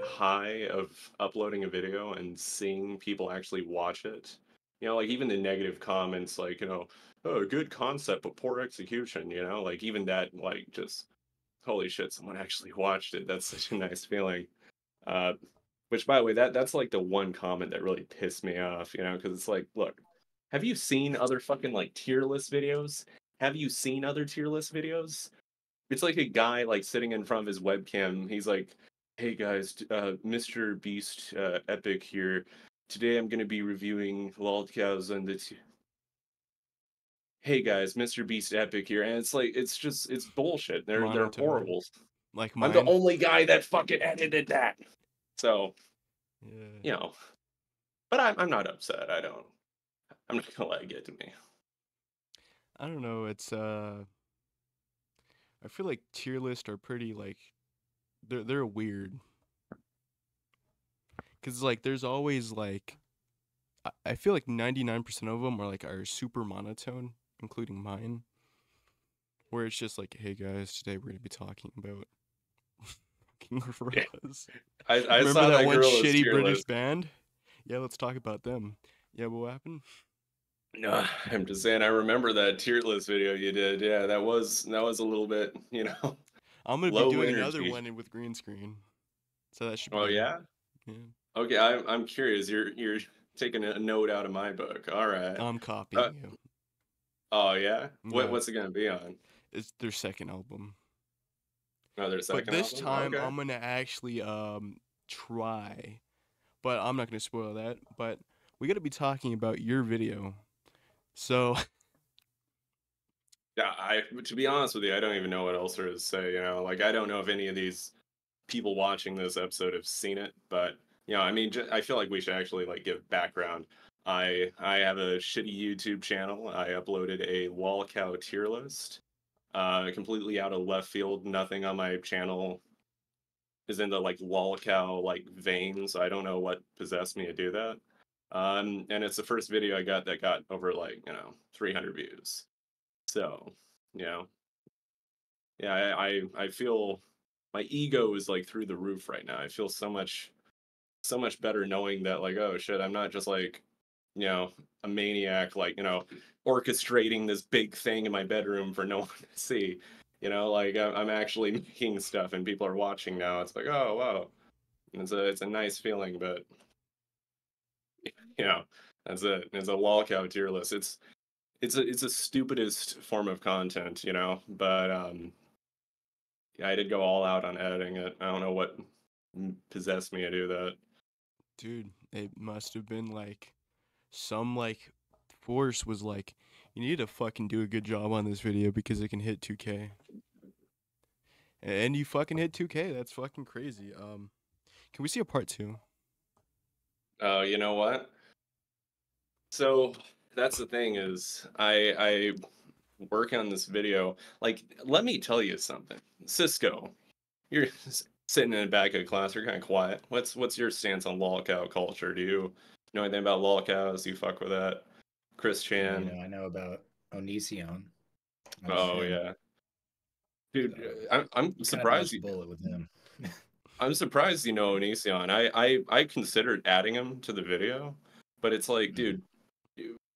that high of uploading a video and seeing people actually watch it. Like even the negative comments, like, oh, good concept but poor execution. Like even that, like just holy shit, someone actually watched it. That's such a nice feeling. Uh, which, by the way, that's like the one comment that really pissed me off, because it's like, look, have you seen other fucking like tier list videos? Have you seen other tier list videos? It's like a guy like sitting in front of his webcam. He's like, "Hey guys, Mr. Beast, Epic here. Today I'm gonna be reviewing LOLCows and Hey guys, Mr. Beast Epic here," and it's like it's bullshit. They're Monotone, horrible. like I'm the mine. only guy that fucking edited that. So, Yeah. you know, but I'm not upset. I'm not gonna let it get to me. I don't know. I feel like tier lists are pretty like they're weird because like there's always like I feel like 99% of them are super monotone, including mine, where it's just like, hey guys, today we're gonna be talking about fucking Yeah. gorillas. I Remember saw that that one Gorilla's shitty tier British list. band? Yeah, let's talk about them. Yeah, but what happened? No, I'm just saying I remember that tier list video you did. Yeah, that was a little bit, I'm gonna be low doing another energy. one with green screen, so that should be Oh good. yeah? Yeah, Okay, I'm curious. You're taking a note out of my book. All right. I'm Uh, copying you. oh yeah? Yeah, What's it gonna be on? it's their second album. Oh, their But second this album? time Okay. I'm gonna actually try. But I'm not gonna spoil that. But we gotta be talking about your video. So Yeah, to be honest with you, I don't even know what else there is to say, Like I don't know if any of these people watching this episode have seen it, but I mean, I feel like we should actually like give background. I have a shitty YouTube channel. I uploaded a LOLCow tier list, completely out of left field. Nothing on my channel is in the like LOLCow like vein, so I don't know what possessed me to do that. And it's the first video I got that got over like 300 views. So, you know, yeah, I feel my ego is like through the roof right now. I feel so much better knowing that like, oh shit, I'm not just like, you know, a maniac like, orchestrating this big thing in my bedroom for no one to see. Like I'm actually making stuff and people are watching now. It's like, oh wow. It's a nice feeling, but you know, that's it. It's a lolcow tier list. It's a stupidest form of content, but yeah, I did go all out on editing it. I don't know what possessed me to do that. dude, it must have been like some like force was like, you need to fucking do a good job on this video because it can hit 2K. And you fucking hit 2K. That's fucking crazy. Can we see a part two? Oh, you know what? So that's the thing is I work on this video. Like, let me tell you something. Cisco, you're sitting in the back of class, you're kind of quiet. What's your stance on lolcow culture? Do you know anything about lolcows? Do you fuck with that? Chris Chan. I know about Onision. I'm a Oh fan. yeah. Dude, So I'm we kind of surprised dodged a bullet with him. I'm surprised you know Onision. I considered adding him to the video, but it's like, Mhm. dude,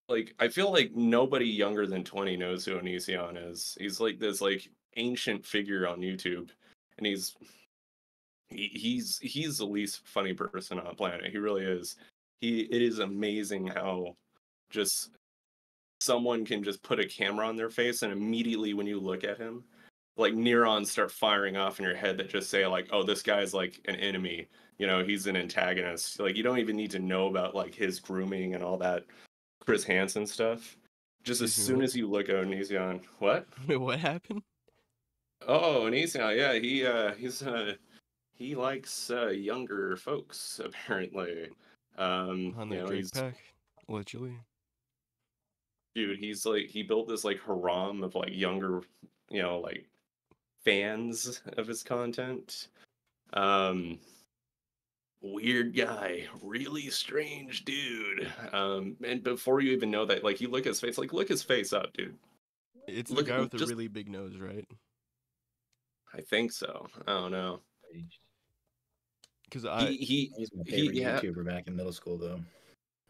like I feel like nobody younger than 20 knows who Onision is. He's like this like ancient figure on YouTube, and he's the least funny person on the planet. He really is. It is amazing how just someone can just put a camera on their face and immediately when you look at him, like neurons start firing off in your head that just say like, oh, this guy's like an enemy. He's an antagonist. Like you don't even need to know about like his grooming and all that Chris Hansen stuff. Just as Excuse me, soon what? as you look at Onision, what? Wait, what happened? Oh, Onision, yeah, he likes younger folks apparently. On that Drake He's pack, allegedly. dude, he's like he built this like harem of like younger, like fans of his content. Um, Weird guy, really strange dude. And before you even know that, like you look at his face, like look his face up, dude. It's the Look, guy with a just really big nose, right? I think so. I don't know. Because He's my favorite yeah. YouTuber back in middle school, though.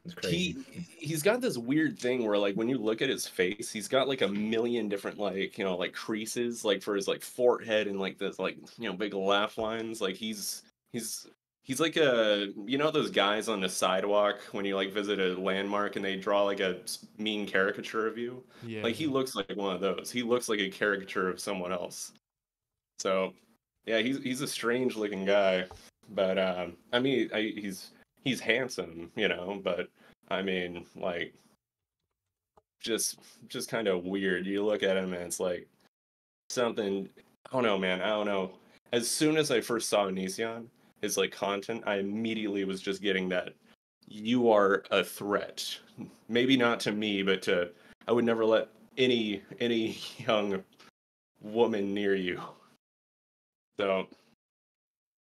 It's crazy. He's got this weird thing where like when you look at his face, he's got like a million different like like creases like for his like forehead and like this like big laugh lines. Like he's he's like a those guys on the sidewalk when you like visit a landmark and they draw like a mean caricature of you. yeah, Like he looks like one of those. He looks like a caricature of someone else. So yeah, he's a strange looking guy, but I mean he's handsome, but I mean like just just kind of weird. You look at him and it's like something. I don't know, man. I don't know. As soon as I first saw Onision, his like content, I immediately was just getting that you are a threat. Maybe not to me, but to I would never let any young woman near you. So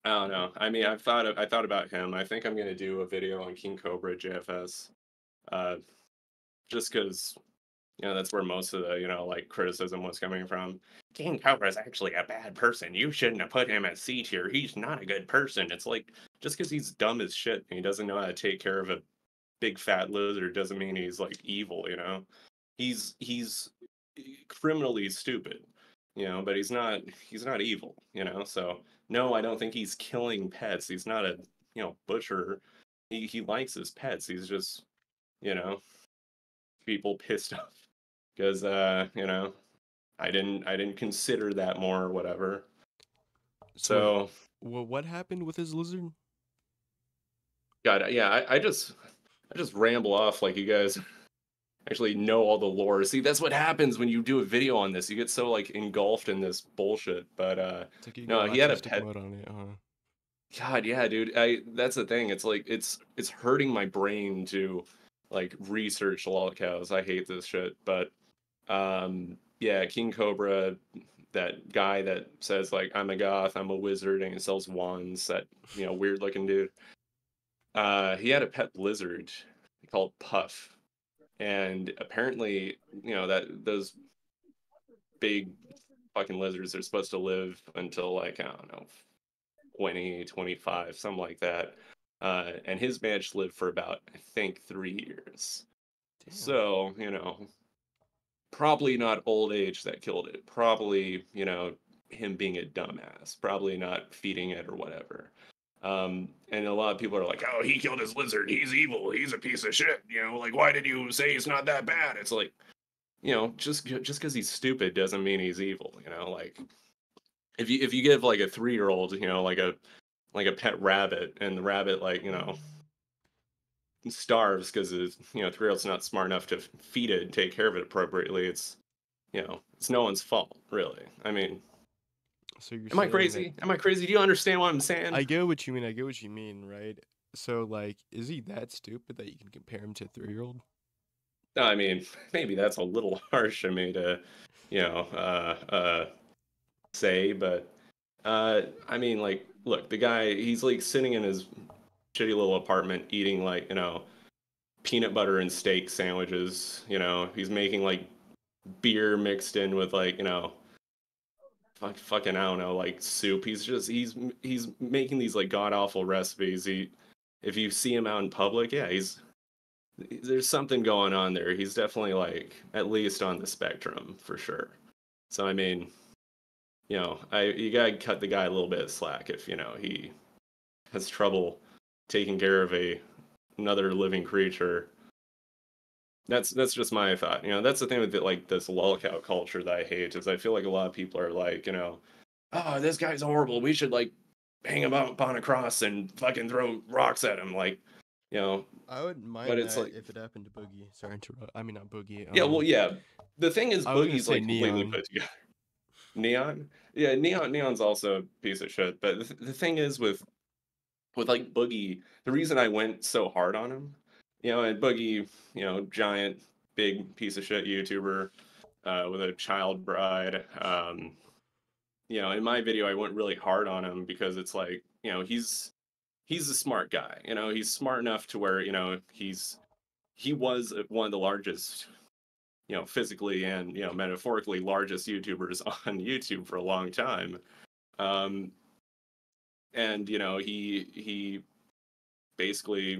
I don't know. I mean, I thought about him. I think I'm gonna do a video on King Cobra JFS, uh, just because that's where most of the like criticism was coming from. King Cobra is actually a bad person. You shouldn't have put him at C tier. He's not a good person. It's like just because he's dumb as shit and he doesn't know how to take care of a big fat lizard doesn't mean he's like evil. He's criminally stupid. But he's not evil. So no, I don't think he's killing pets. He's not a butcher. He likes his pets. He's just you know people pissed off because I didn't consider that more or whatever. so wait, So what happened with his lizard? God, yeah, I just ramble off like you guys actually know all the lore. See, that's what happens when you do a video on this. You get so like engulfed in this bullshit. But It's like you no, go he had a autistic pet. mode on it, huh? God, yeah, dude. That's the thing. It's like it's hurting my brain to like research LOLCows. I hate this shit. But yeah, King Cobra, that guy that says like I'm a goth, I'm a wizard, and he sells wands, that weird looking dude. He had a pet lizard called Puff. And apparently, that those big fucking lizards are supposed to live until like, I don't know, 20, 25, something like that. And his match lived for about, I think, 3 years. Damn. So, probably not old age that killed it. Probably, him being a dumbass. Probably not feeding it or whatever. And a lot of people are like, "Oh, he killed his lizard. He's evil. He's a piece of shit." Like, why did you say he's not that bad? It's like, just because he's stupid doesn't mean he's evil. Like if you give like a 3-year-old, like a pet rabbit, and the rabbit like starves because his 3-year-old's not smart enough to feed it and take care of it appropriately. It's no one's fault, really. I mean, So you're am I saying that crazy? Am I crazy? Do you understand what I'm saying? I get what you mean. I get what you mean, right? So like, is he that stupid that you can compare him to a 3-year-old? No, I mean, maybe that's a little harsh of me to, you know, say, but I mean, like, look, the guy, he's like sitting in his shitty little apartment eating like, peanut butter and steak sandwiches. He's making like beer mixed in with like, fucking I don't know, like soup. He's making these like god awful recipes. If you see him out in public, yeah, there's something going on there. He's definitely like at least on the spectrum for sure. So I mean, you gotta cut the guy a little bit of slack if he has trouble taking care of another living creature. That's just my thought. That's the thing with like this lolcow culture that I hate is I feel like a lot of people are like, oh, this guy's horrible. We should like hang him up on a cross and fucking throw rocks at him, like, you know. I wouldn't But mind it's that like, if it happened to Boogie. Sorry to interrupt. I mean, not Boogie. yeah, well, yeah. The thing is, I was gonna Boogie's say like completely Neon. put together. Neon, yeah, Neon's also a piece of shit. But the thing is with like Boogie, the reason I went so hard on him, and Boogie, giant big piece of shit YouTuber with a child bride. In my video, I went really hard on him because it's like, he's a smart guy. He's smart enough to where he was one of the largest, physically and metaphorically largest YouTubers on YouTube for a long time. Um, and he basically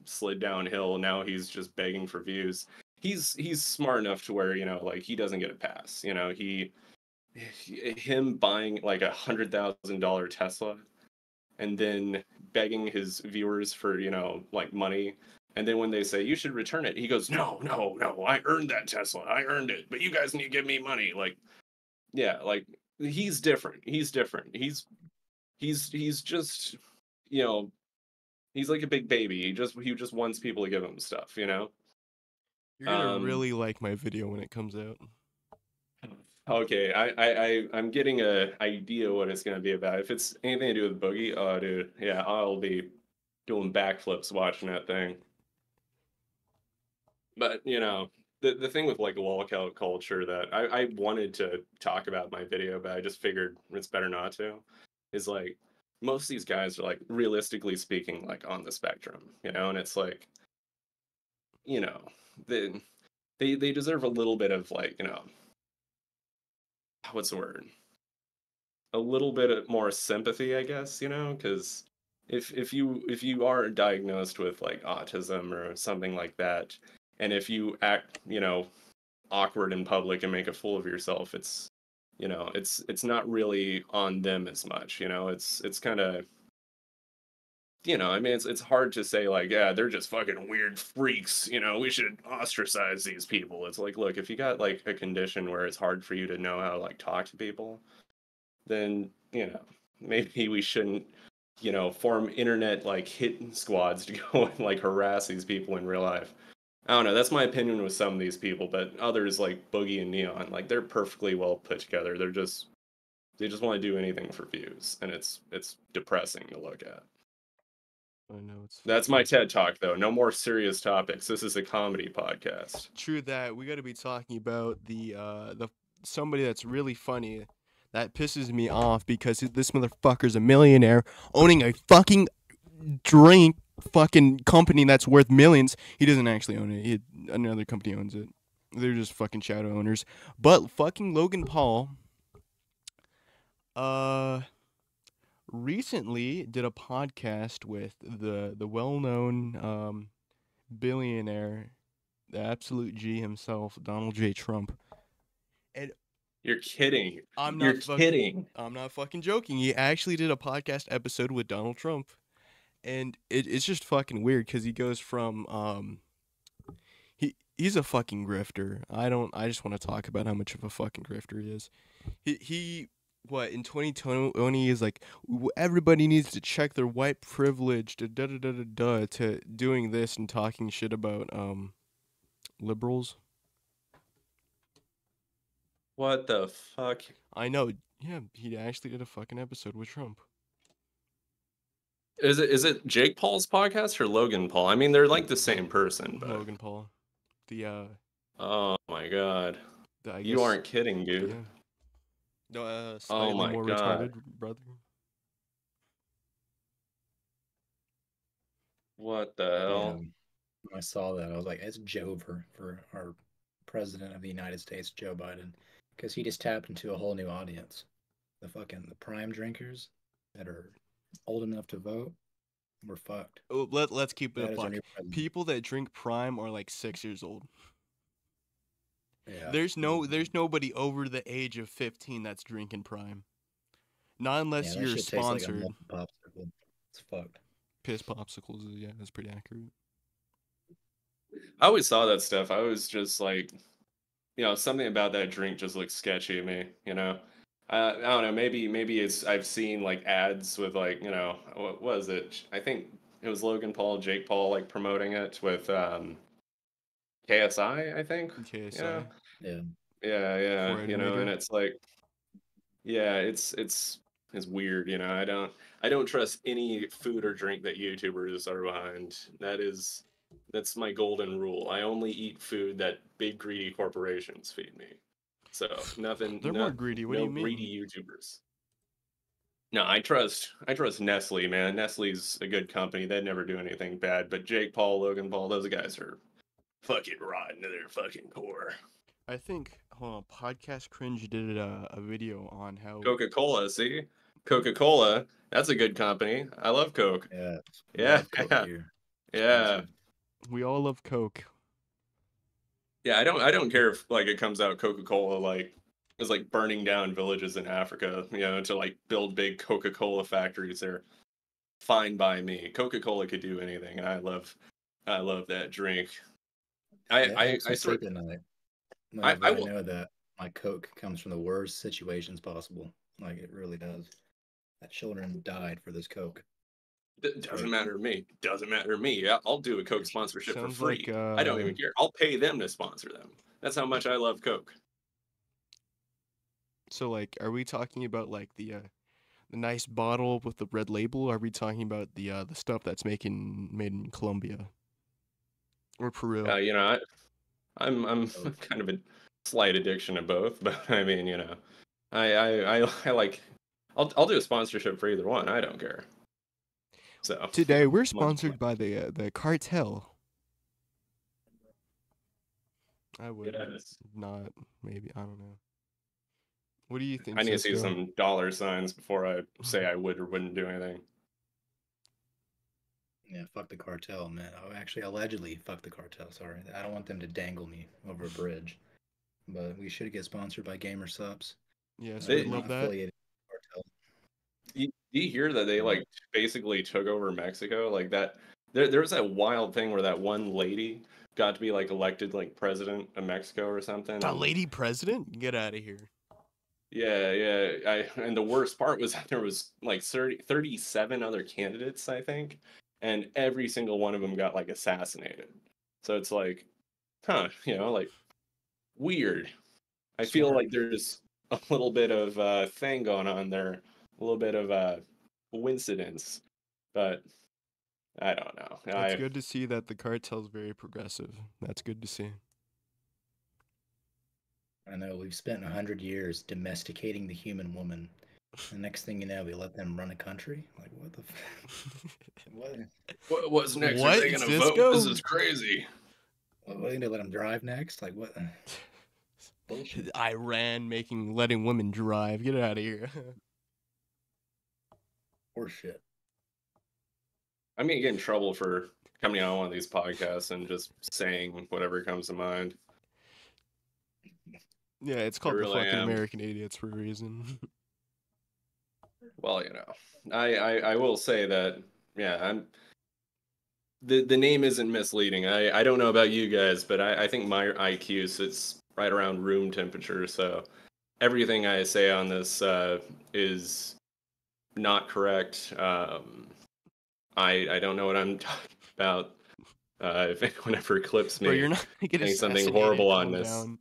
slid downhill. Now he's just begging for views. He's smart enough to where like he doesn't get a pass. Him buying like $100,000 Tesla and then begging his viewers for like money, and then when they say you should return it, he goes, no, no, no, I earned that Tesla, I earned it, but you guys need to give me money. Like, yeah, like he's different. He's just he's like a big baby. He just wants people to give him stuff. You're gonna really like my video when it comes out. Okay, I'm getting a idea what it's gonna be about. If it's anything to do with Boogie, oh dude, yeah, I'll be doing backflips watching that thing. But the thing with like LOLCow culture that I wanted to talk about in my video, but I just figured it's better not to, is like most of these guys are like realistically speaking like on the spectrum, and it's like, you know, they they deserve a little bit of like, what's the word? A little bit of more sympathy, I guess, because if you are diagnosed with like autism or something like that, and if you act, awkward in public and make a fool of yourself, it's not really on them as much, it's kind of, I mean, it's hard to say like, yeah, they're just fucking weird freaks, we should ostracize these people. It's like, look, if you got like a condition where it's hard for you to know how to like talk to people, then maybe we shouldn't form internet like hit squads to go and like harass these people in real life. I don't know, that's my opinion with some of these people, but others like Boogie and Neon, like they're perfectly well put together. They just want to do anything for views, and it's depressing to look at. I know it's. That's my TED Talk, though. No more serious topics. This is a comedy podcast. True that. We got to be talking about the somebody that's really funny. That pisses me off because this motherfucker's a millionaire owning a fucking drink fucking company that's worth millions. He doesn't actually own it. Another company owns it. They're just fucking shadow owners. But fucking Logan Paul recently did a podcast with the well-known billionaire, the absolute G himself, Donald J. Trump. And you're kidding. You're kidding. I'm not fucking joking. He actually did a podcast episode with Donald Trump. And it's just fucking weird because he goes from he's a fucking grifter. I just want to talk about how much of a fucking grifter he is. He what in 2020 is like everybody needs to check their white privilege to to doing this and talking shit about liberals. What the fuck? I know. Yeah, he actually did a fucking episode with Trump. Is it Jake Paul's podcast or Logan Paul? I mean, they're like the same person, but Logan Paul. Oh my god. You aren't kidding, dude. Yeah. No, slightly more retarded brother. What the hell? Yeah. When I saw that, I was like, it's Jover for our president of the United States, Joe Biden, because he just tapped into a whole new audience. The prime drinkers that are old enough to vote, we're fucked. Oh, let's keep it a buck. People that drink prime are like 6 years old. Yeah. There's nobody over the age of 15 that's drinking prime. Not unless you're sponsored. Like a popsicle. It's fucked. Piss popsicles, yeah, that's pretty accurate. I always saw that stuff. I was just like, something about that drink just looks sketchy to me, I don't know, maybe it's I've seen like ads with like, what was it? I think it was Logan Paul, Jake Paul like promoting it with KSI, I think. KSI. Yeah. Yeah, and it's like, yeah, it's weird, I don't trust any food or drink that YouTubers are behind. That's my golden rule. I only eat food that big greedy corporations feed me. So nothing. They're more greedy. What do you mean? Greedy YouTubers. No, I trust Nestle, man. Nestle's a good company. They'd never do anything bad. But Jake Paul, Logan Paul, those guys are fucking rotten to their fucking core. I think Podcast Cringe did a video on how Coca-Cola, see? Coca-Cola, that's a good company. I love Coke. Yeah, Yeah, love Coke here. yeah, Expensive. We all love Coke. yeah. I don't care if like it comes out Coca-Cola like is like burning down villages in Africa, to like build big Coca-Cola factories. They're fine by me. Coca-Cola could do anything. I love that drink. I Yeah, it I helps I me sort sleep at night I whenever I will. know that my Coke comes from the worst situations possible. Like it really does. That children died for this Coke. It's Doesn't great. matter to me. Doesn't matter to me. Yeah, I'll do a Coke Appreciate it. sponsorship for Sounds like free. I don't even care. I'll pay them to sponsor them. That's how much I love Coke. so like, are we talking about like the nice bottle with the red label? Or are we talking about the stuff that's made in Colombia or Peru? I'm Coke. kind of a slight addiction to both, but I mean, I like I'll do a sponsorship for either one. I don't care. So, Today we're much sponsored by the cartel. I would yes. not, maybe, I don't know. What do you think, I need to see Cisco? some dollar signs before I say I would or wouldn't do anything. Yeah, fuck the cartel, man. Oh, actually, allegedly, fuck the cartel. Sorry, I don't want them to dangle me over a bridge. But we should get sponsored by Gamer Subs. Yes, We're we'd They, not love that. affiliated with the cartel. do you hear that they Um, like basically took over Mexico? Like that there was that wild thing where that one lady got to be like elected like president of Mexico or something. The And lady president? Get out of here. yeah, yeah. And the worst part was that there was like 37 other candidates, I think, and every single one of them got like assassinated. So it's like, like weird. I feel Smart. like there's a little bit of thing going on there, a little bit of coincidence, but I don't know. It's good to see that the cartel's very progressive. That's good to see. I know we've spent 100 years domesticating the human woman. The next thing you know, we let them run a country. Like what the? What? What's next? Are What, they gonna vote? This Cisco? is crazy. What are they gonna let them drive next? Like what? Bullshit. Iran letting women drive. Get out of here. Horseshit. I'm gonna get in trouble for coming on one of these podcasts and just saying whatever comes to mind. Yeah, it's I called the really fucking am. American Idiots for a reason. Well, I will say that yeah, the name isn't misleading. I don't know about you guys, but I think my IQ sits right around room temperature. So everything I say on this is not correct. I don't know what I'm talking about. If anyone ever clips Bro, me you're not gonna get saying something assassinated. horrible on Calm this, down.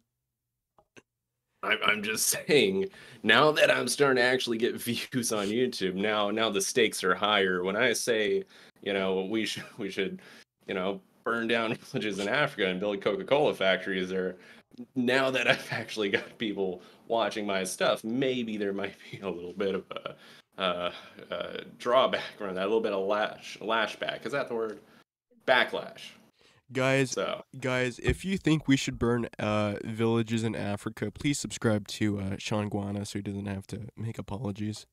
I'm just saying. Now that I'm starting to actually get views on YouTube, now the stakes are higher. When I say, we should, burn down villages in Africa and build Coca-Cola factories, or now that I've actually got people watching my stuff, maybe there might be a little bit of a drawback around that, a little bit of lashback. Is that the word? Backlash. Guys, So, if you think we should burn villages in Africa, please subscribe to Sean Guana so he doesn't have to make apologies.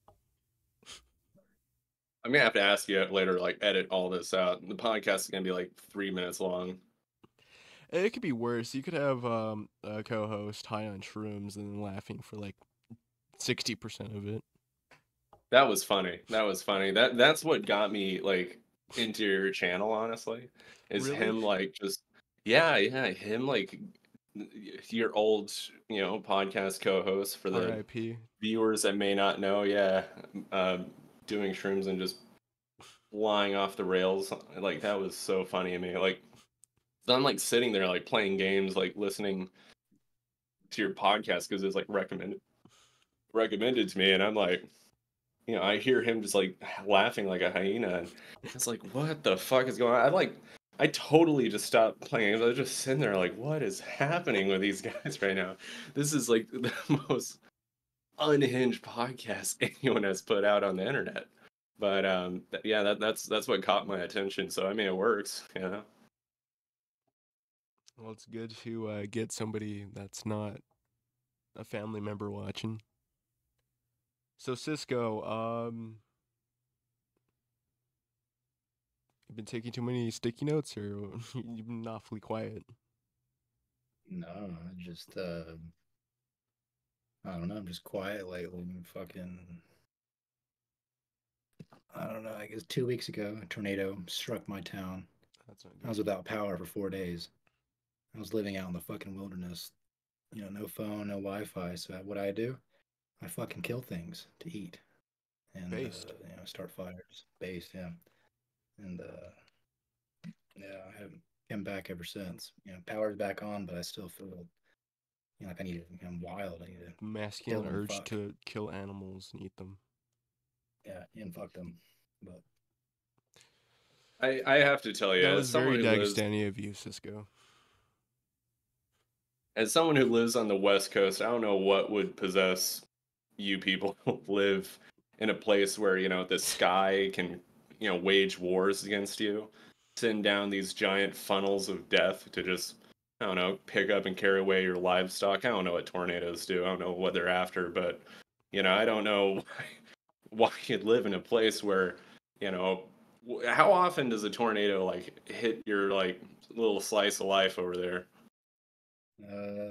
I'm gonna have to ask you later, like edit all this out. The podcast is gonna be like 3 minutes long. It could be worse. You could have a co-host high on shrooms and then laughing for like 60% of it. That was funny. That was funny. That's what got me like into your channel, honestly. Is Really? him like just yeah, him like your old, podcast co-host for the R.I.P. viewers that may not know, yeah. Um, Doing shrooms and just flying off the rails. Like that was so funny to me. Like so I'm like sitting there like playing games, like listening to your podcast because it's like recommended to me, and I'm like, I hear him just like laughing like a hyena, and it's like, what the fuck is going on? I totally just stopped playing. I was just sitting there like, what is happening with these guys right now? This is like the most unhinged podcast anyone has put out on the internet. But yeah, that's what caught my attention. So I mean, it works. Well, it's good to get somebody that's not a family member watching. So Cisco, you've been taking too many sticky notes, or you've been awfully quiet? No, I just I don't know. I'm just quiet lately. Fucking, I don't know. I guess 2 weeks ago, a tornado struck my town. That's not I was good. without power for 4 days. I was living out in the fucking wilderness. No phone, no Wi-Fi. So what I do? I fucking kill things to eat and Based. start fires. Base, yeah. And yeah, I haven't come back ever since. Power's back on, but I still feel like I need to. I'm wild. I need to kill Masculine and urge fuck. to kill animals and eat them. Yeah, and fuck them. But I have to tell you, That was very Dagestani of you, Cisco. as someone who lives on the West Coast, I don't know what would possess you people who live in a place where, the sky can, wage wars against you, send down these giant funnels of death to just, I don't know, pick up and carry away your livestock. I don't know what tornadoes do. I don't know what they're after, but, I don't know why you'd live in a place where, how often does a tornado like hit your like little slice of life over there?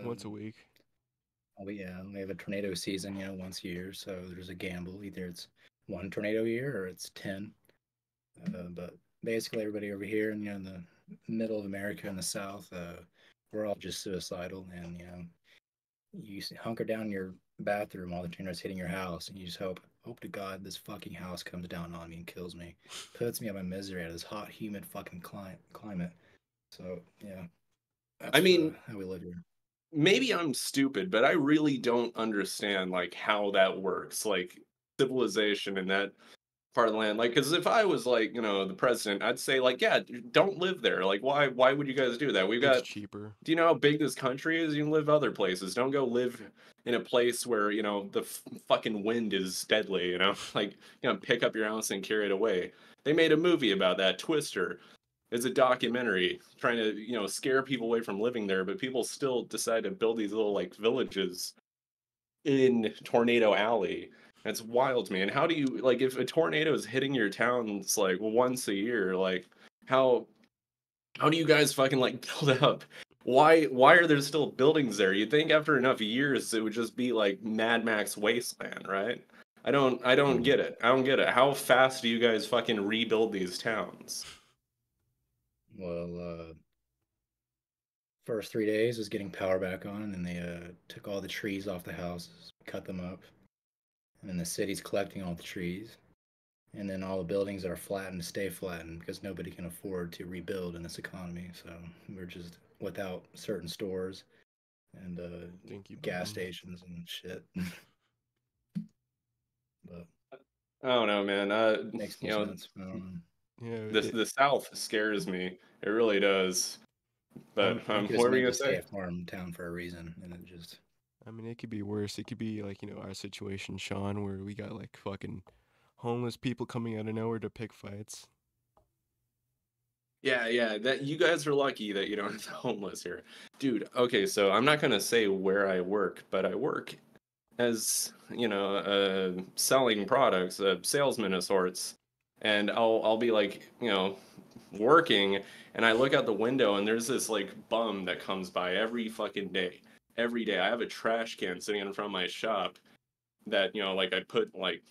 Once a week. yeah, we have a tornado season, once a year. So there's a gamble. Either it's one tornado a year or it's 10. But basically, everybody over here, and in the middle of America and the South, we're all just suicidal, and you hunker down in your bathroom while the tornado's hitting your house, and you just hope to God this fucking house comes down on me and kills me, puts me out of my misery out of this hot, humid fucking climate. So yeah, I that's mean, how we live here. maybe I'm stupid, but I really don't understand like how that works, like civilization in that part of the land. Like, because if I was like, the president, I'd say like, yeah, don't live there. Like, why would you guys do that? We've It's got. cheaper. Do you know how big this country is? You can live other places. Don't go live in a place where the fucking wind is deadly. Like pick up your house and carry it away. They made a movie about that. Twister. It's a documentary trying to scare people away from living there, but people still decide to build these little like villages in Tornado Alley. That's wild to me. And how do you like if a tornado is hitting your town? It's like once a year. Like how how do you guys fucking like build up? Why are there still buildings there? You'd think after enough years it would just be like Mad Max wasteland, right? I don't Mm. get it. I don't get it. How fast do you guys fucking rebuild these towns? Well, first 3 days was getting power back on, and then they took all the trees off the houses, cut them up, and then the city's collecting all the trees, and then all the buildings that are flattened stay flattened because nobody can afford to rebuild in this economy. So we're just without certain stores and Thank you, gas Biden. stations and shit. But I don't know, man. makes no You know, sense. I don't know. Yeah, the South scares me. It really does. But They could what just were you made gonna this stay say? a farm town for a reason, and it just I mean, it could be worse. It could be like, our situation, Sean, where we got like fucking homeless people coming out of nowhere to pick fights. Yeah, yeah. That you guys are lucky that you don't have the homeless here, dude. Okay, so I'm not gonna say where I work, but I work as selling products, a salesman of sorts, and I'll be like working, and I look out the window and there's this like bum that comes by every fucking day. Every day I have a trash can sitting in front of my shop that like I put like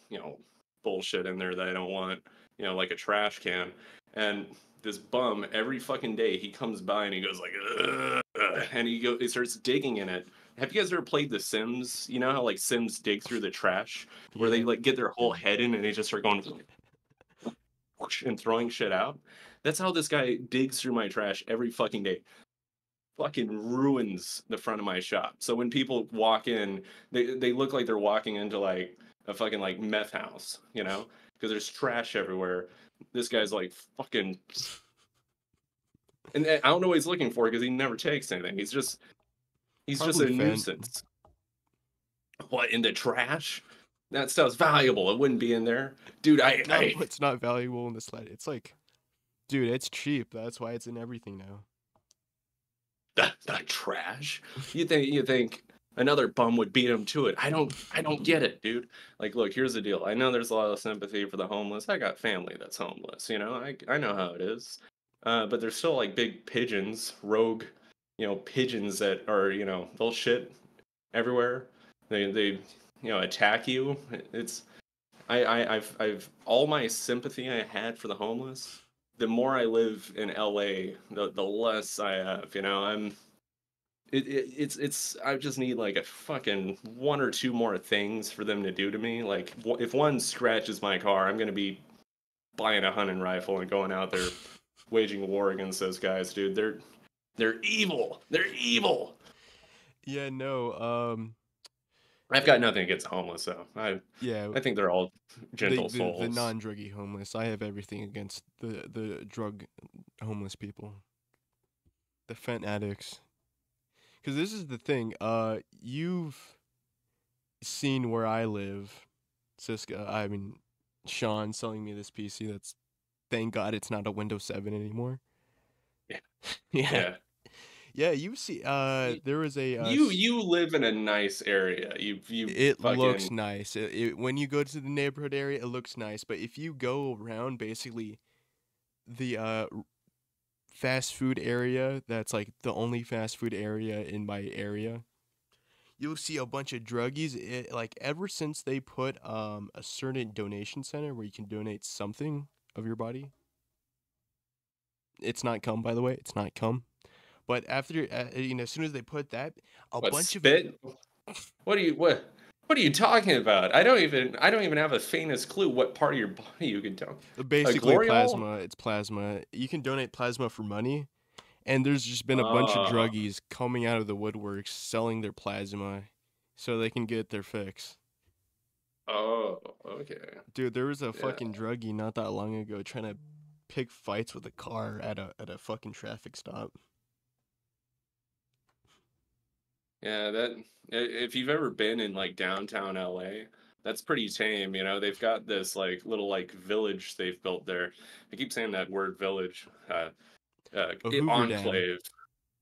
bullshit in there that I don't want, like a trash can, and this bum every fucking day he comes by and he goes like "Ugh," and he starts digging in it. Have you guys ever played The Sims? You know how like Sims dig through the trash where they Yeah. like get their whole head in and they just start going whoosh, and throwing shit out? That's how this guy digs through my trash every fucking day. Fucking ruins the front of my shop. So when people walk in, they look like they're walking into like a fucking like meth house, because there's trash everywhere. This guy's like fucking, and I don't know what he's looking for because he never takes anything. He's just Probably a fan. nuisance. What in the trash? That stuff's valuable. It wouldn't be in there, dude. No, it's not valuable in the slide. It's like, dude, it's cheap. That's why it's in everything now. That's not trash. You think another bum would beat him to it. I don't get it, dude. Like, look, here's the deal. I know there's a lot of sympathy for the homeless. I got family that's homeless, you know. I know how it is. But there's still like big pigeons, rogue, pigeons that are, they'll shit everywhere. They attack you. It's I've all my sympathy I had for the homeless. The more I live in LA, the less I have. It's I just need like a fucking one or two more things for them to do to me. Like if one scratches my car, I'm gonna be buying a hunting rifle and going out there waging war against those guys, dude. They're evil. They're evil. Yeah, no. I've got nothing against the homeless, though. Yeah, I think they're all gentle the souls. non-druggy homeless. I have everything against the drug homeless people, the fent addicts. Because this is the thing. You've seen where I live, Siska. I mean, Sean selling me this PC. That's thank God it's not a Windows 7 anymore. Yeah. Yeah. Yeah. Yeah, you see, there was a You live in a nice area. You it looks fucking nice. When you go to the neighborhood area, it looks nice. But if you go around basically the fast food area, that's like the only fast food area in my area, you'll see a bunch of druggies. Like ever since they put a certain donation center where you can donate something of your body. It's not cum, by the way. It's not cum. But after, as soon as they put that, a what bunch of spit? What are you talking about? I don't even have a faintest clue what part of your body you can tell. A basically glory hole? plasma. It's plasma. You can donate plasma for money, and there's just been a bunch of Oh, druggies coming out of the woodworks selling their plasma, so they can get their fix. oh, okay. Dude, there was a Yeah. fucking druggie not that long ago trying to pick fights with a car at a fucking traffic stop. Yeah, if you've ever been in like downtown LA, that's pretty tame, you know. They've got this like little like village they've built there. I keep saying that word village, A Hoover Dam. enclave.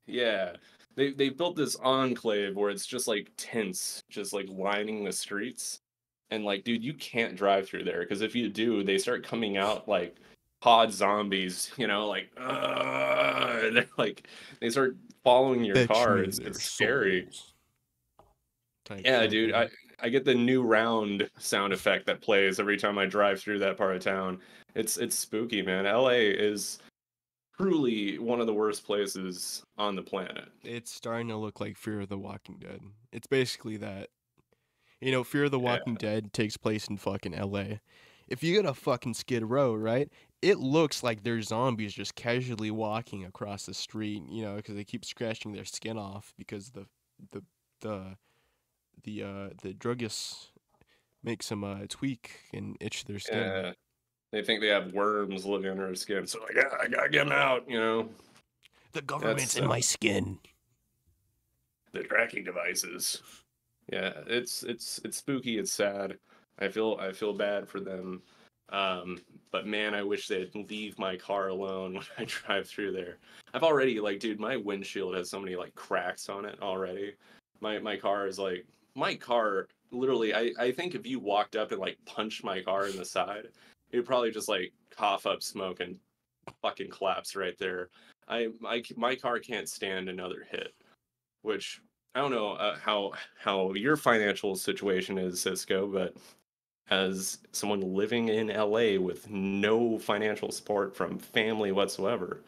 Yeah. They built this enclave where it's just like tents just like lining the streets. And like, dude, you can't drive through there because if you do, they start coming out like pod zombies, like they're like they start following your Fetch car. me It's their scary. souls. Type Yeah, shit. dude, Yeah. I get the new round sound effect that plays every time I drive through that part of town. It's spooky, man. LA is truly one of the worst places on the planet. It's starting to look like Fear of the Walking Dead. It's basically that. Fear of the Yeah. Walking Dead takes place in fucking LA. If you go to fucking Skid Row, right? It looks like there's zombies just casually walking across the street, because they keep scratching their skin off because the the the druggists make some tweak and itch their skin. Yeah. They think they have worms living under their skin, so like, I gotta get them out. The government's That's in my skin. the tracking devices. Yeah, it's spooky. It's sad. I feel bad for them. But man, I wish they'd leave my car alone when I drive through there. I've already like, dude, my windshield has so many like cracks on it already. My car is like my car literally. I think if you walked up and like punched my car in the side, it'd probably just like cough up smoke and fucking collapse right there. My car can't stand another hit, which I don't know how your financial situation is, Cisco, but as someone living in LA with no financial support from family whatsoever,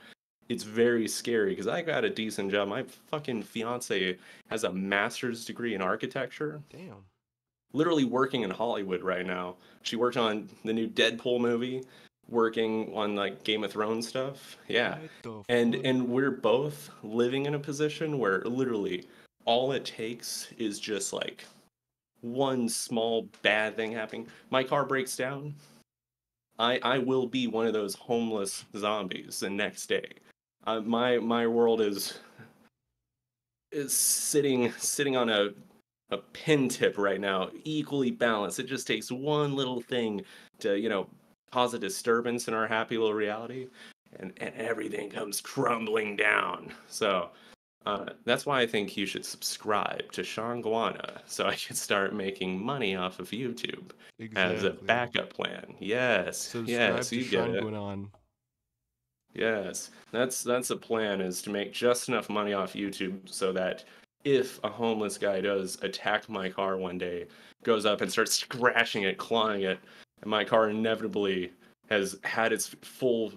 it's very scary because I got a decent job. My fucking fiance has a master's degree in architecture, Damn. literally working in Hollywood right now. She worked on the new Deadpool movie, working on like Game of Thrones stuff. Yeah. What the And fuck? and we're both living in a position where literally all it takes is just like one small bad thing happening. My car breaks down. I will be one of those homeless zombies the next day. My world is sitting on a pin tip right now, equally balanced. It just takes one little thing to, cause a disturbance in our happy little reality, and everything comes crumbling down. So That's why I think you should subscribe to Sean Guana so I can start making money off of YouTube as a Exactly. backup plan. Yes, Subscribe yes, to you get Sean it. Guinan. Yes, that's a plan, is to make just enough money off YouTube so that if a homeless guy does attack my car one day, goes up and starts scratching it, clawing it, and my car inevitably has had its full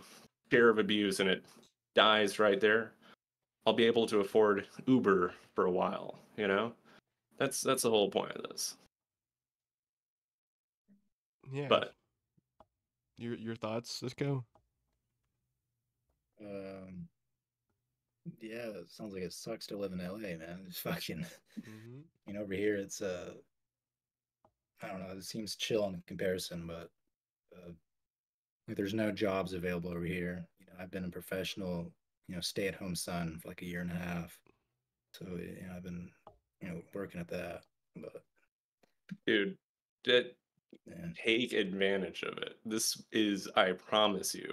share of abuse and it dies right there, I'll be able to afford Uber for a while, you know? That's the whole point of this. Yeah. But Your thoughts, Cisco? Um, yeah, it sounds like it sucks to live in LA, man. It's fucking, Mm-hmm. over here it's I don't know, it seems chill in comparison, but like there's no jobs available over here. I've been a professional, stay-at-home son for like a year and a half. So, I've been, working at that. But dude, that man, take advantage of it. This is, I promise you,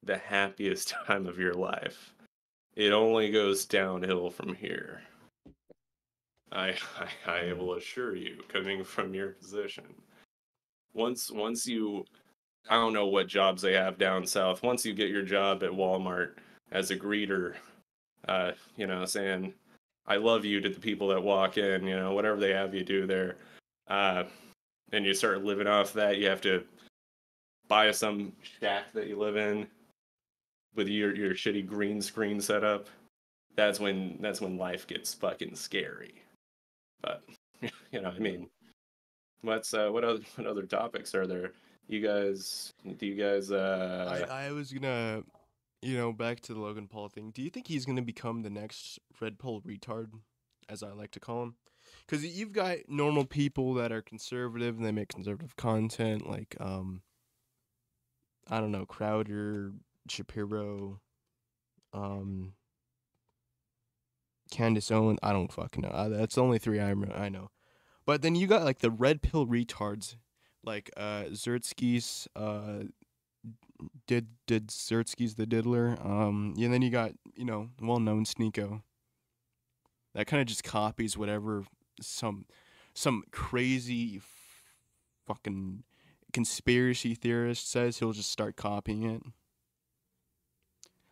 the happiest time of your life. It only goes downhill from here. I yeah. will assure you, coming from your position. Once you, I don't know what jobs they have down south. Once you get your job at Walmart as a greeter, saying I love you to the people that walk in, whatever they have you do there, uh, and you start living off that, you have to buy some shack that you live in with your shitty green screen setup. That's when life gets fucking scary. But I Yeah. mean, what other topics are there? Do you guys I was gonna, back to the Logan Paul thing. Do you think he's gonna become the next Red Pill retard, as I like to call him? Because you've got normal people that are conservative and they make conservative content, like I don't know, Crowder, Shapiro, um, Candace Owens. I don't fucking know. That's the only three I know. But then you got like the red pill retards, like Zertsky's, did Zertsky's the diddler. And then you got well known Sneeko that kind of just copies whatever some crazy fucking conspiracy theorist says. He'll just start copying it.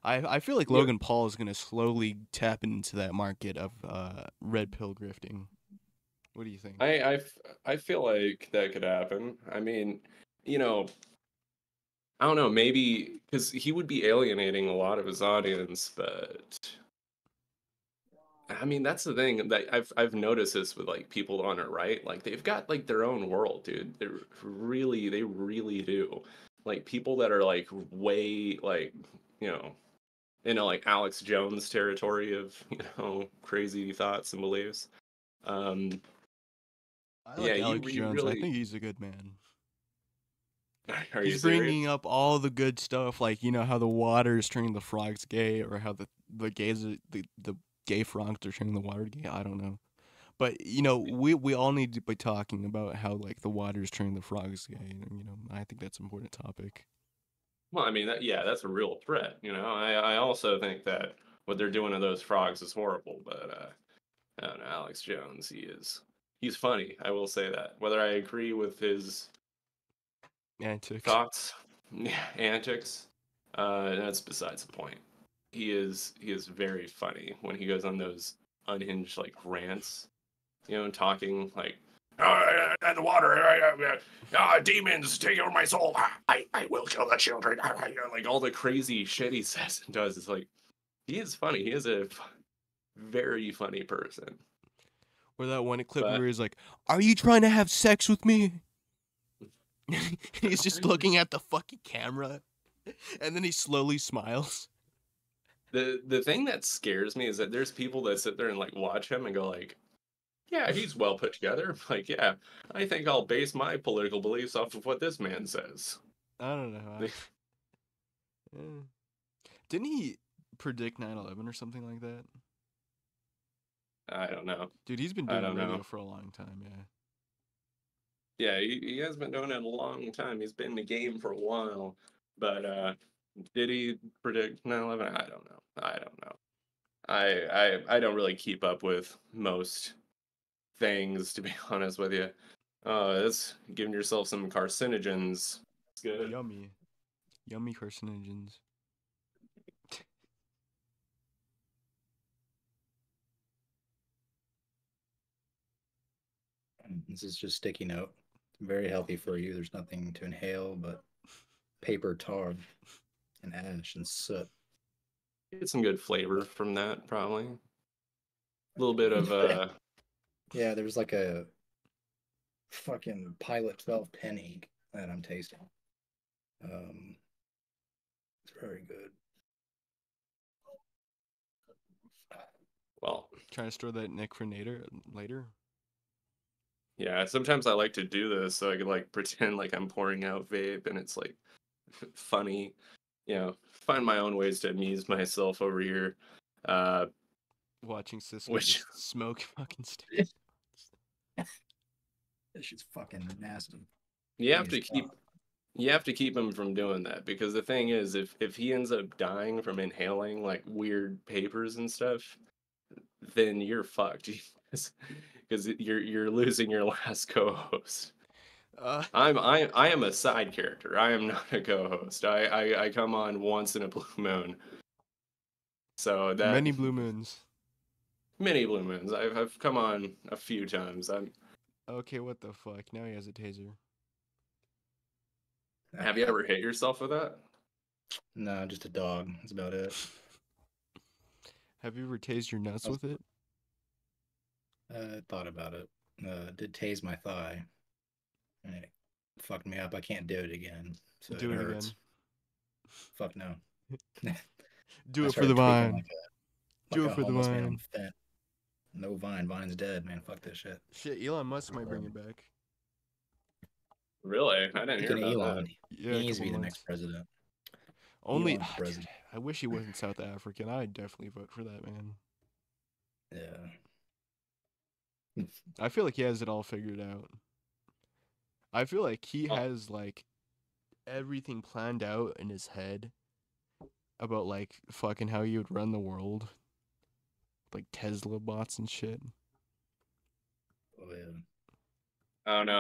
I feel like yeah, Logan Paul is gonna slowly tap into that market of red pill grifting. What do you think? I feel like that could happen. I mean, you know, I don't know, maybe because he would be alienating a lot of his audience, but I mean, that's the thing that I've noticed this with like people on it, right? Like they've got like their own world, dude. They really do. Like people that are like way like, you know, like Alex Jones territory of, crazy thoughts and beliefs. Um, I yeah, like you Alex you Jones. I really think he's a good man. are you He's serious? bringing up all the good stuff, like how the water is turning the frogs gay, or how the gays the gay frogs are turning the water gay. I don't know, but we all need to be talking about how like the water is turning the frogs gay. I think that's an important topic. Well, I mean, yeah, that's a real threat. I also think that what they're doing to those frogs is horrible. But I don't know, Alex Jones, he's funny. I will say that. Whether I agree with his Antics. thoughts, antics, that's besides the point. He is very funny when he goes on those unhinged like rants. Talking like, the water, demons take over my soul. I will kill the children. Like all the crazy shit he says and does. It's like he is funny. He is a very funny person. Or that one clip But where he's like, "Are you trying to have sex with me?" He's just looking at the fucking camera, and then he slowly smiles. the thing that scares me is that there's people that sit there and like watch him and go like, yeah, he's well put together. Like, yeah, I think I'll base my political beliefs off of what this man says. I don't know. Eh. Didn't he predict 9/11 or something like that? I don't know. Dude, he's been I doing don't radio know. for a long time, yeah. Yeah, he has been doing it a long time. He's been in the game for a while. But did he predict 9/11? I don't know. I don't know. I don't really keep up with most things, to be honest with you. It's giving yourself some carcinogens. It's good. Yummy. Yummy carcinogens. This is just sticky note. Very healthy for you. There's nothing to inhale but paper tar and ash and soot. Get some good flavor from that, probably. A little bit of Yeah, there's like a fucking Pilot 12 penny that I'm tasting. It's very good. well, Trying to store that Nick for later. yeah. Sometimes I like to do this so I can like pretend like I'm pouring out vape, and it's like funny. Find my own ways to amuse myself over here. Uh, Watching Cisco which just smoke fucking sticks. This shit's fucking nasty. you have to keep you have to keep him from doing that, because the thing is, if he ends up dying from inhaling like weird papers and stuff, then you're fucked. Because you're losing your last co-host. I am a side character. I am not a co-host. I come on once in a blue moon. So that Many blue moons. many blue moons. I've come on a few times. Okay, what the fuck? Now he has a taser. Have you ever hit yourself with that? No, just a dog. That's about it. Have you ever tased your nuts with it? Thought about it. Did tase my thigh. And it fucked me up. I can't do it again. So Do it again. Fuck no. Do I it for the started tweaking vine. like Do a it for the homeless man vine. on Fent. No Vine. Vine's dead, man. Fuck this shit. Shit, Elon Musk might bring it back. Really? I didn't hear Speaking of about Elon, Yeah, he a needs to couple be the months. next president. Only, Elon for president. I wish he wasn't South African. I'd definitely vote for that man. Yeah. I feel like he has it all figured out. I feel like he Oh. has like everything planned out in his head about like fucking how he would run the world, like Tesla bots and shit. Oh yeah. I don't know.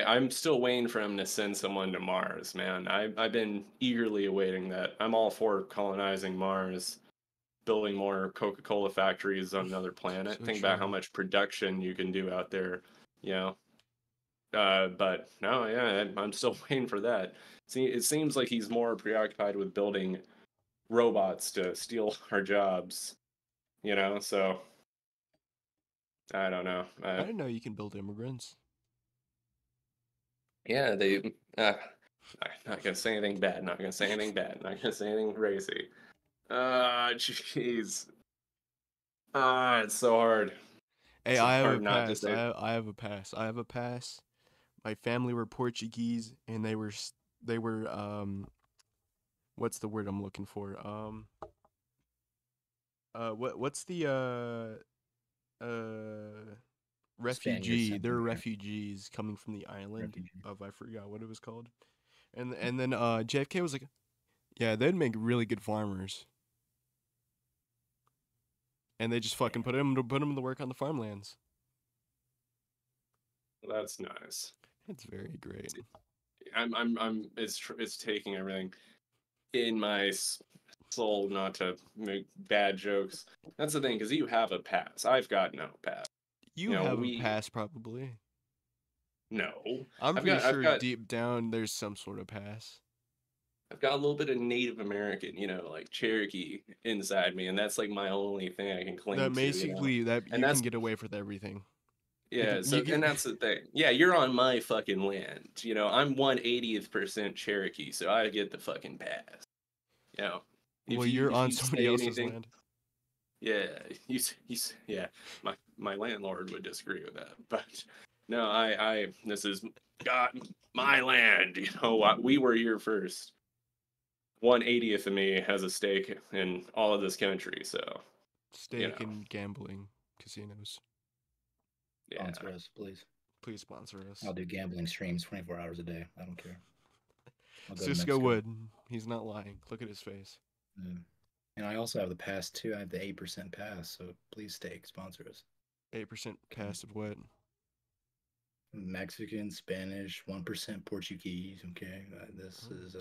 I'm still waiting for him to send someone to Mars, man. I've been eagerly awaiting that. I'm all for colonizing Mars, building more Coca-Cola factories on another planet. So Think about how true. much production you can do out there, you know. But no, yeah, I'm still waiting for that. See, it seems like he's more preoccupied with building robots to steal our jobs, So I don't know. I didn't know you can build immigrants. Yeah, they. Not gonna say anything bad. Not gonna say anything bad. Not gonna say anything racy. Jeez. It's so hard. Hey, So I have a hard not to pass. say. I have a pass. I have a pass. My family were Portuguese, and they were what's the word I'm looking for? What's the refugee? sent They're them here. refugees coming from the island Refugee. of, I forgot what it was called. And then JFK was like, yeah, they'd make really good farmers. And they just fucking put him to work on the farmlands. That's nice. It's very great. It's taking everything in my soul not to make bad jokes. That's the thing, because you have a pass. I've got no pass. You have a pass, probably. No. I'm I've pretty got sure deep down there's some sort of pass. I've got a little bit of Native American, like Cherokee inside me, and that's like my only thing I can cling That to. basically that And you that's can get away with everything. yeah. And that's the thing. Yeah, you're on my fucking land. I'm 1/80th% Cherokee, so I get the fucking pass. Well, you're on somebody else's land. Yeah, yeah. My landlord would disagree with that, but no, I this is God, my land. We were here first. 1/80th of me has a stake in all of this country, so Stake in gambling casinos. yeah. Sponsor us, please. Please sponsor us. I'll do gambling streams 24 hours a day. I don't care. Cisco would. He's not lying. Look at his face. Yeah. And I also have the pass too. I have the 8% pass, so please sponsor us. 8% pass of what? Mexican, Spanish, 1% Portuguese. Okay, this is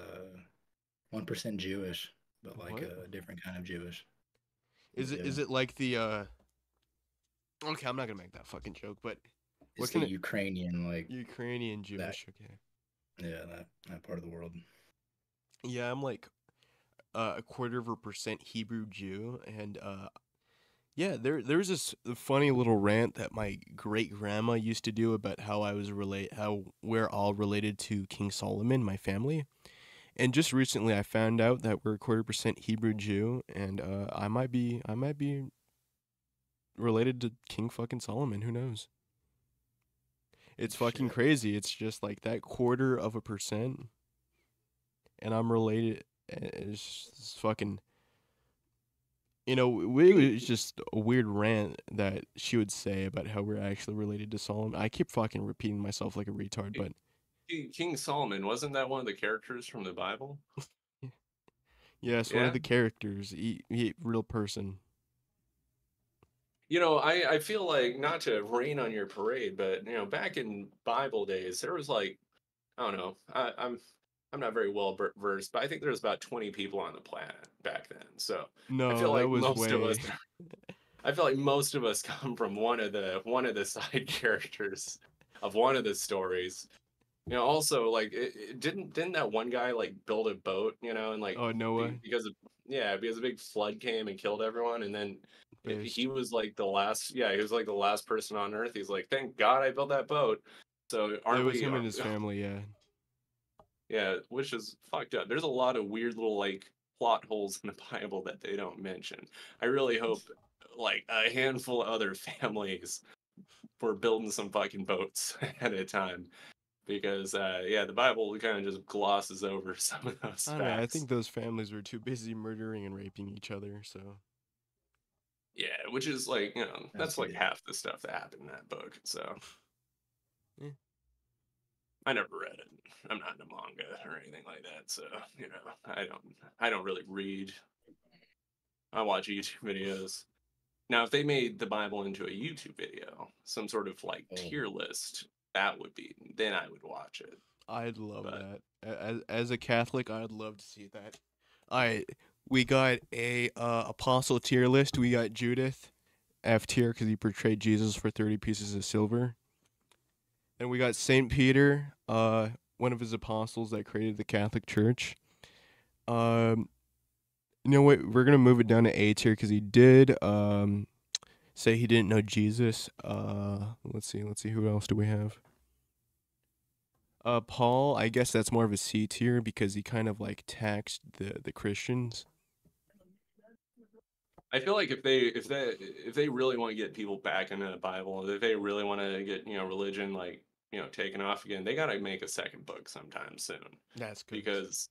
1% Jewish, but like What? a different kind of Jewish. Is it like the Okay, I'm not gonna make that fucking joke, but It's the Ukrainian, like Ukrainian that. Jewish, okay. Yeah, that part of the world. Yeah, I'm like a 1/4% Hebrew Jew, and yeah, there's this funny little rant that my great grandma used to do about how we're all related to King Solomon, my family. And just recently, I found out that we're 1/4% Hebrew Jew, and I might be related to King fucking Solomon. Who knows? It's fucking Shit. crazy. It's just like that 1/4%, and I'm related. It's fucking. You know, it was just a weird rant that she would say about how we're actually related to Solomon. I keep fucking repeating myself like a retard, but King Solomon, wasn't that one of the characters from the Bible? yes, one of Yeah. the characters, he real person. You know, I feel like, not to rain on your parade, but you know, back in Bible days, there was like, I don't know, I'm not very well versed, but I think there was about 20 people on the planet back then. So I feel No, that like was most of us, way. I feel like most of us come from one of the side characters of one of the stories. You know, also like, didn't that one guy like build a boat, you know, and like Oh, Noah, because of, yeah, because a big flood came and killed everyone, and then he based. was like the last, yeah, he was like the last person on Earth. He's like, thank God I built that boat. So It aren't was we? him and his family. Yeah, Yeah, which is fucked up. There's a lot of weird little like plot holes in the Bible that they don't mention. I really hope like a handful of other families were building some fucking boats at a time, because yeah, the Bible kind of just glosses over some of those I don't know. I facts. think those families were too busy murdering and raping each other. So Yeah, which is like, you know, As that's he like did. half the stuff that happened in that book. So eh. I never read it. I'm not in a manga or anything like that. So, you know, I don't really read. I watch YouTube videos. Now, if they made the Bible into a YouTube video, some sort of like Oh, tier list, then I would watch it. I'd love But that. As a Catholic, I'd love to see that. I We got a apostle tier list. We got Judith F tier because he portrayed Jesus for 30 pieces of silver. And we got Saint Peter, one of his apostles that created the Catholic Church. Um, you know what? We're gonna move it down to A tier because he did say he didn't know Jesus. Let's see. Who else do we have? Paul. I guess that's more of a C tier because he kind of like taxed the Christians. I feel like if they really want to get people back into the Bible, if they really want to get, you know, religion like, you know, taken off again, they got to make a second book sometime soon. That's good. Because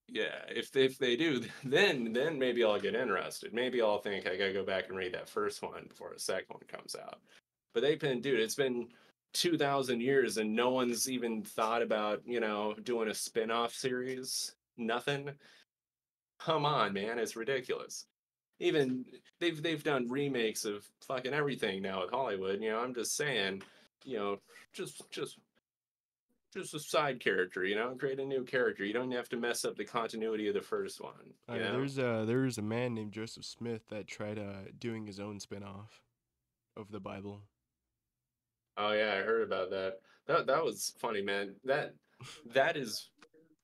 yeah, if they do, then maybe I'll get interested. Maybe I'll think I gotta go back and read that first one before the second one comes out. But they've been, dude, it's been 2,000 years and no one's even thought about, you know, doing a spin-off series. Nothing. Come on, man, it's ridiculous. Even they've done remakes of fucking everything now with Hollywood. You know, I'm just saying, you know, just a side character, you know, create a new character. You don't have to mess up the continuity of the first one, you know? There's a man named Joseph Smith that tried doing his own spin-off of the Bible. Oh yeah, I heard about that. That was funny, man. That is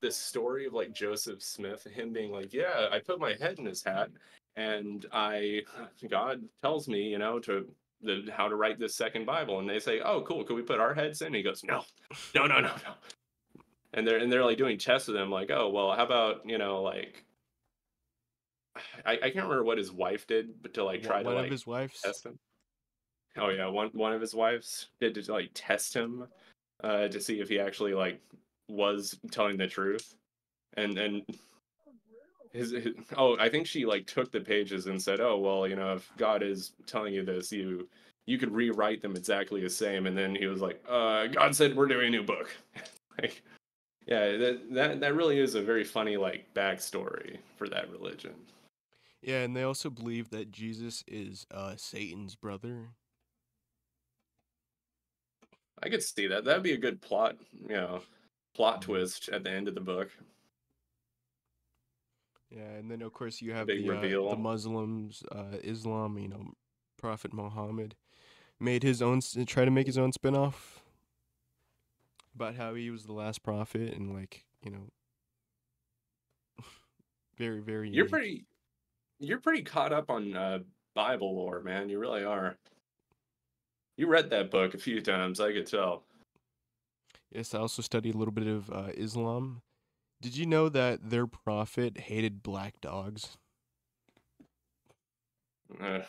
the story of like Joseph Smith, him being like, yeah, I put my head in his hat, and God tells me, you know, how to write this second Bible, and they say, oh, cool, can we put our heads in? And he goes, no, no, no, no, no. And they're like doing tests with him, like, oh, well, how about, you know, like, I can't remember what his wife did, but to like try to One of like his wives. test him. Oh yeah, one of his wives did to like test him, to see if he actually like was telling the truth, and his oh, I think she like took the pages and said, oh well, you know, if God is telling you this, you could rewrite them exactly the same. And then he was like, God said we're doing a new book. Like, yeah, that really is a very funny like backstory for that religion. Yeah, and they also believe that Jesus is Satan's brother. I could see that. That'd be a good plot, plot Mhm. twist at the end of the book. Yeah, and then of course you A have big the reveal. Muslims, Islam. Prophet Muhammad made his own, try to make his own spin-off about how he was the last prophet and very very You're unique. pretty you're pretty caught up on Bible lore, man. You really are. You read that book a few times, I could tell. Yes, I also studied a little bit of Islam. Did you know that their prophet hated black dogs? Uh,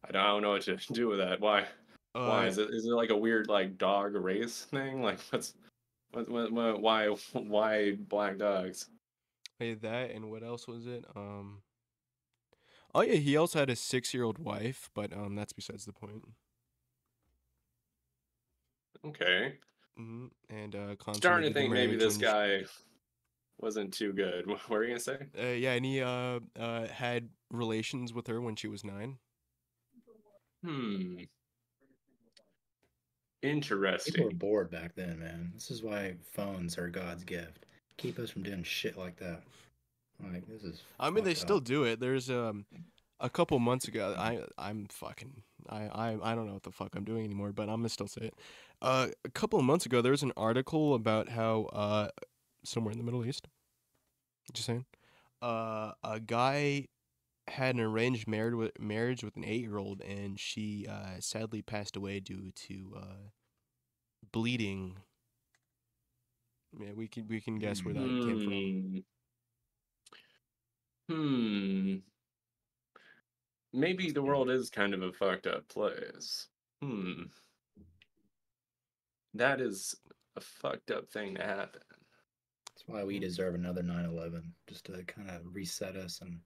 I don't know what to do with that. Why? Why Uh, is it like a weird like dog race thing? Like why black dogs? that and what else was it? Oh yeah, he also had a 6-year-old wife, but that's besides the point. Okay. And Starting to consummated a think maybe marriage this when guy wasn't too good. What were you gonna say? yeah, and he had relations with her when she was 9. Hmm. People were Interesting. bored back then, man. This is why phones are God's gift. Keep us from doing shit like that. Like, this is I mean, they fucked still up. do it. There's a couple months ago, I'm fucking I don't know what the fuck I'm doing anymore, but I'm gonna still say it. A couple of months ago, there was an article about how somewhere in the Middle East, just saying, a guy had an arranged marriage with an 8-year-old, and she sadly passed away due to bleeding. Yeah, we can guess where that came from. Hmm. Hmm. Maybe the world is kind of a fucked up place. Hmm. That is a fucked up thing to happen. That's why we Mhm. deserve another 9/11, just to kind of reset us and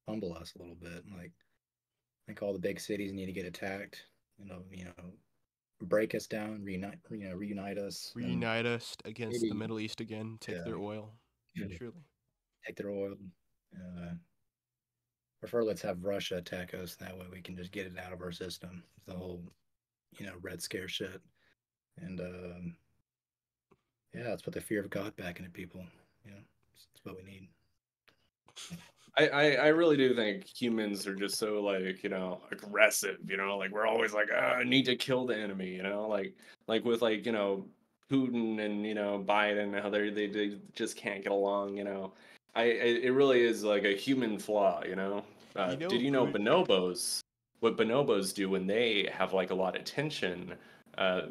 humble us a little bit. Like, I think all the big cities need to get attacked. Break us down, reunite us, and Reunite us against the maybe, Middle East again. Take yeah, their oil. Surely. take their oil. Uh, Prefer let's have Russia attack us. That way we can just get it out of our system. The whole, Red Scare shit. And yeah, let's put the fear of God back into people. You know, that's what we need. I really do think humans are just so like, aggressive, like we're always like, I need to kill the enemy, like with like, Putin and, Biden, how they just can't get along, it really is like a human flaw, You know, did you know what bonobos do when they have like a lot of tension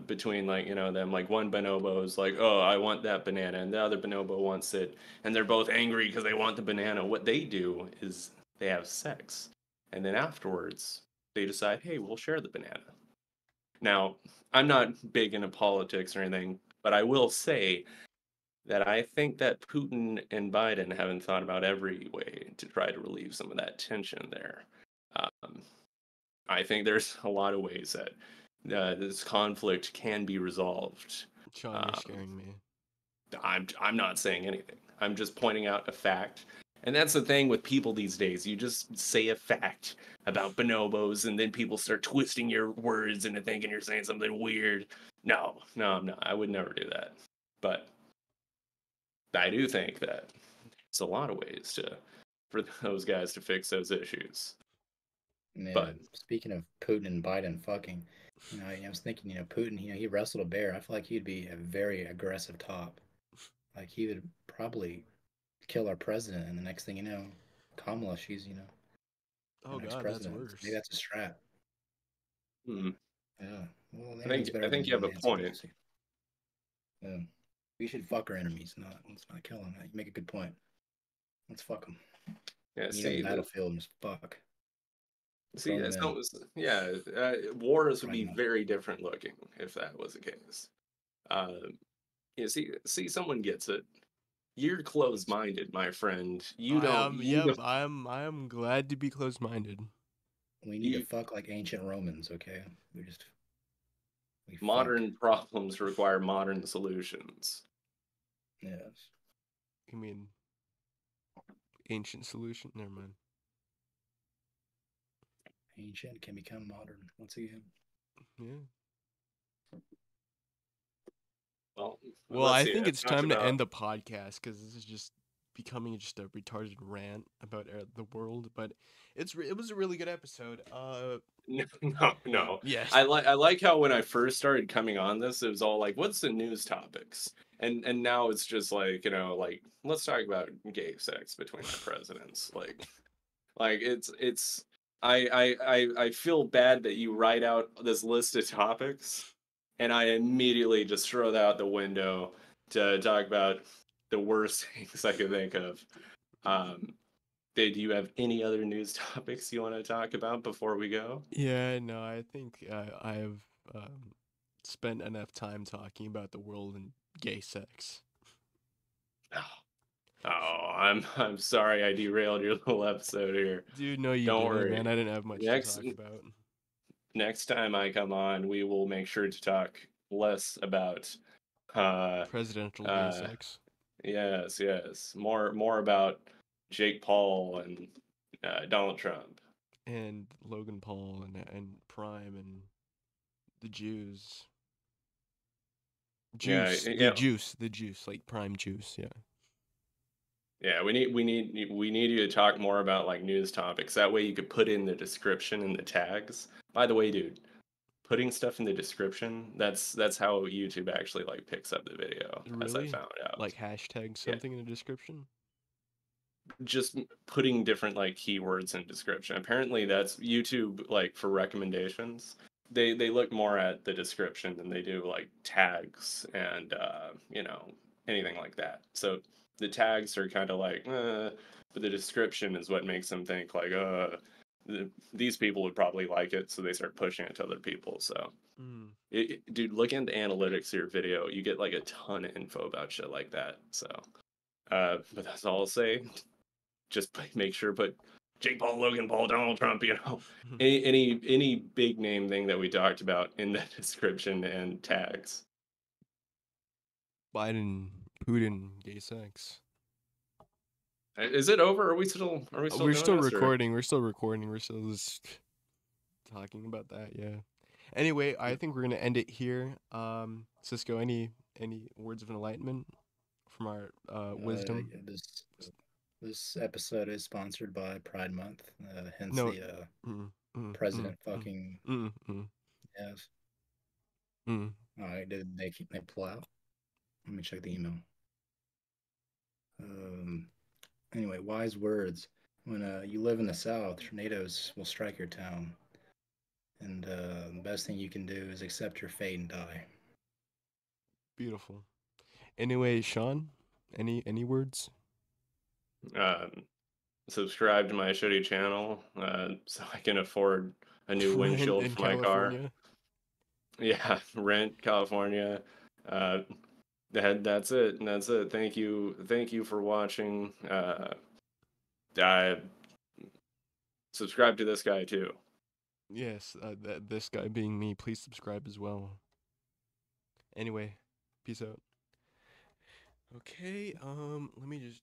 between like, them, like one bonobo is like, oh, I want that banana, and the other bonobo wants it, and they're both angry because they want the banana. What they do is they have sex, and then afterwards they decide, hey, we'll share the banana. Now, I'm not big into politics or anything, but I will say that I think that Putin and Biden haven't thought about every way to try to relieve some of that tension there. Um, I think there's a lot of ways that this conflict can be resolved. Sean, you're Um, scaring me. I'm not saying anything. I'm just pointing out a fact. And that's the thing with people these days. You just say a fact about bonobos, and then people start twisting your words into thinking you're saying something weird. No, no, I'm not. I would never do that. But I do think that it's a lot of ways for those guys to fix those issues. Yeah. But Speaking of Putin and Biden fucking, I was thinking, Putin, he wrestled a bear. I feel like he'd be a very aggressive top. Like, he would probably kill our president, and the next thing you know, Kamala, she's, our Oh next God, that's president. So maybe worse. that's a strat. hmm, Yeah. Well, I think anything's I better think than you have a Nancy point. Pelosi. Yeah. We should fuck our enemies, not let's not kill them. You make a good point. Let's fuck them. Yeah, Meet on the battlefield and just fuck. see, Grown men. yeah, wars would be Pragmatic. very different looking if that was the case. Uh, see, someone gets it. You're closed-minded, my friend. You I don't. am. Yep. I am glad to be close-minded. We need to You fuck like ancient Romans, okay? We fuck. modern problems require modern solutions. Yes. You mean ancient solution? Never mind. Ancient can become modern once again. Yeah. Well, Well, let's I see. think I've it's talked time to about end the podcast because this is just becoming just a retarded rant about the world. But it was a really good episode. no. Yes. I like how when I first started coming on this, it was all like, what's the news topics? And now it's just like, like let's talk about gay sex between our presidents. Like it's I feel bad that you write out this list of topics and I immediately just throw that out the window to talk about the worst things I could think of. Um, do you have any other news topics you want to talk about before we go? Yeah, no, I think I've spent enough time talking about the world and gay sex. Oh, I'm sorry I derailed your little episode here. Dude, no, you Don't didn't, man. worry. I didn't have much to Next talk about. next time I come on, we will make sure to talk less about uh Presidential gay uh sex. yes. More about Jake Paul and Donald Trump. And Logan Paul and Prime and the Jews. Yeah, Juice. yeah. The juice, like Prime juice, yeah. Yeah, we need you to talk more about like news topics. That way you could put in the description and the tags. By the way, dude, putting stuff in the description, that's how YouTube actually like picks up the video, as I Really? found out. Like hashtag Yeah. something in the description? Just putting different like keywords in description. Apparently that's YouTube like for recommendations. They look more at the description than they do like tags and anything like that. So the tags are kind of like but the description is what makes them think like these people would probably like it, so they start pushing it to other people. So Mm. dude, look into the analytics of your video. You get like a ton of info about shit like that. So but that's all I'll say. Just make sure put Jake Paul, Logan Paul, Donald Trump, any big name thing that we talked about in the description and tags. Biden, Putin, gay sex. Is it over? Are we still We're doing still this? Or? recording. We're still recording. We're still just talking about that. Yeah. Anyway, I think we're gonna end it here. Cisco, any words of enlightenment from our wisdom? This episode is sponsored by Pride Month, hence No. the Mm, president fucking mm, mm, yes. mm. All right, did they pull out? Let me check the email. Anyway, wise words. When you live in the South, tornadoes will strike your town, and the best thing you can do is accept your fate and die. Beautiful. Anyway, Sean, any words? Um, Subscribe to my shitty channel so I can afford a new Rent windshield in for my car. California. Yeah, rent California. Uh, that's it. That's it. Thank you for watching. I subscribe to this guy too. Yes, this guy being me. Please subscribe as well. Anyway, peace out. Okay, let me just